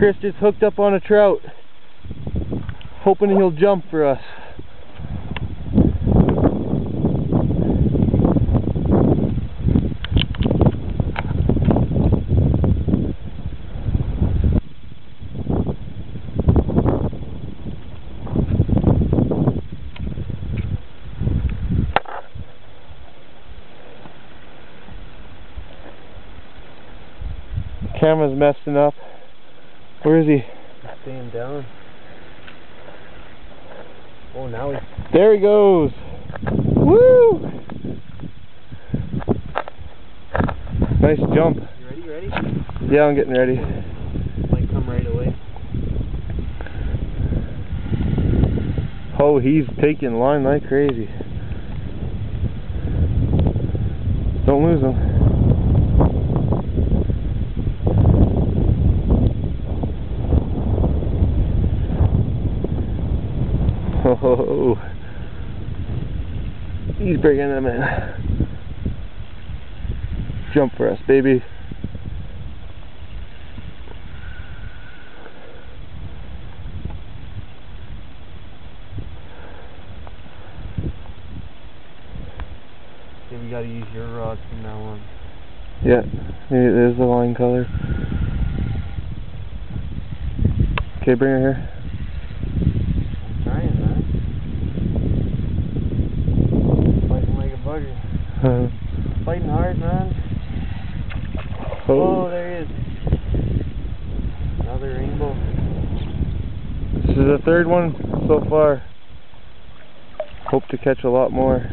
Chris just hooked up on a trout, hoping he'll jump for us. Camera's messing up. Where is he? He's staying down. Oh, now he's... There he goes! Woo! Nice jump. You ready? Yeah, I'm getting ready. Might come right away. Oh, he's taking line like crazy. Don't lose him. Oh, he's bringing them in. Jump for us, baby. Okay, we gotta use your rod from now on. Yeah, maybe it is the line color. Okay, bring her here. I'm trying, man. Fighting like a bugger. Fighting hard, man. Oh, there he is. Another rainbow. This is the third one so far. Hope to catch a lot more.